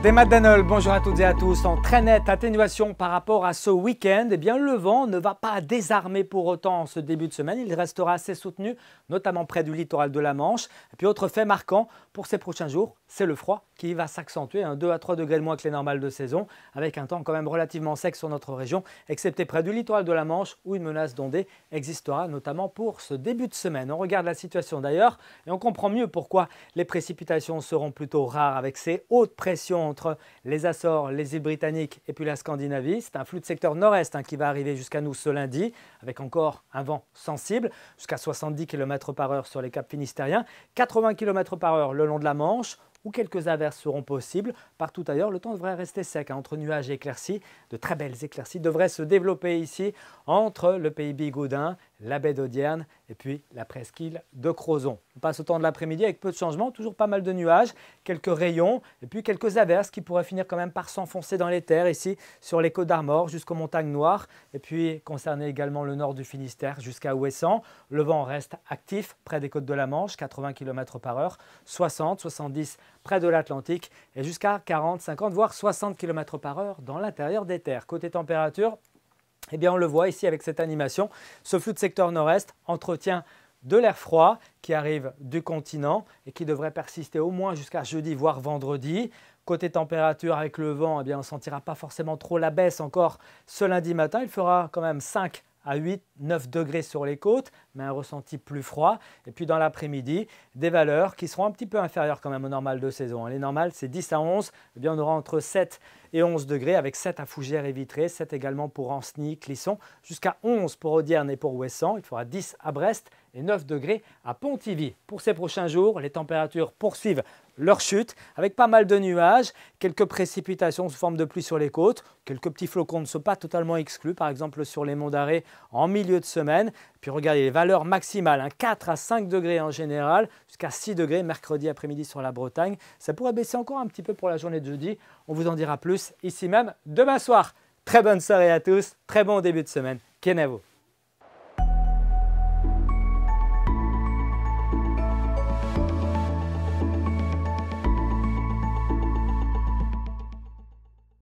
Des Madanol, bonjour à toutes et à tous. En très nette atténuation par rapport à ce week-end, eh bien, le vent ne va pas désarmer pour autant en ce début de semaine. Il restera assez soutenu, notamment près du littoral de la Manche. Et puis, autre fait marquant pour ces prochains jours, c'est le froid qui va s'accentuer, 2 à 3 degrés de moins que les normales de saison, avec un temps quand même relativement sec sur notre région, excepté près du littoral de la Manche où une menace d'ondée existera, notamment pour ce début de semaine. On regarde la situation d'ailleurs et on comprend mieux pourquoi les précipitations seront plutôt rares avec ces hautes pressions entre les Açores, les îles britanniques et puis la Scandinavie. C'est un flux de secteur nord-est qui va arriver jusqu'à nous ce lundi, avec encore un vent sensible, jusqu'à 70 km/h sur les caps finistériens, 80 km/h le long de la Manche, où quelques averses seront possibles. Partout ailleurs, le temps devrait rester sec, entre nuages et éclaircies. De très belles éclaircies devraient se développer ici entre le pays bigoudin, la baie d'Audierne et puis la presqu'île de Crozon. On passe au temps de l'après-midi avec peu de changements, toujours pas mal de nuages, quelques rayons et puis quelques averses qui pourraient finir quand même par s'enfoncer dans les terres ici sur les côtes d'Armor jusqu'aux montagnes noires et puis concerner également le nord du Finistère jusqu'à Ouessant. Le vent reste actif près des côtes de la Manche, 80 km/h, 60, 70 près de l'Atlantique et jusqu'à 40, 50 voire 60 km/h dans l'intérieur des terres. Côté température, eh bien, on le voit ici avec cette animation. Ce flux de secteur nord-est entretient de l'air froid qui arrive du continent et qui devrait persister au moins jusqu'à jeudi, voire vendredi. Côté température avec le vent, eh bien, on ne sentira pas forcément trop la baisse encore ce lundi matin. Il fera quand même 5 à 8, 9 degrés sur les côtes, mais un ressenti plus froid. Et puis dans l'après-midi, des valeurs qui seront un petit peu inférieures quand même aux normales de saison. Les normales, c'est 10 à 11. Eh bien, on aura entre 7 et 11 degrés, avec 7 à Fougères et Vitré, 7 également pour Ancenis, Clisson, jusqu'à 11 pour Audierne et pour Ouessant. Il fera 10 à Brest et 9 degrés à Pontivy. Pour ces prochains jours, les températures poursuivent leur chute avec pas mal de nuages, quelques précipitations sous forme de pluie sur les côtes, quelques petits flocons ne sont pas totalement exclus, par exemple sur les monts d'Arrée en milieu de semaine. Puis regardez les valeurs maximales, 4 à 5 degrés en général, jusqu'à 6 degrés mercredi après-midi sur la Bretagne. Ça pourrait baisser encore un petit peu pour la journée de jeudi. On vous en dira plus ici même demain soir. Très bonne soirée à tous, très bon début de semaine. Kenavo.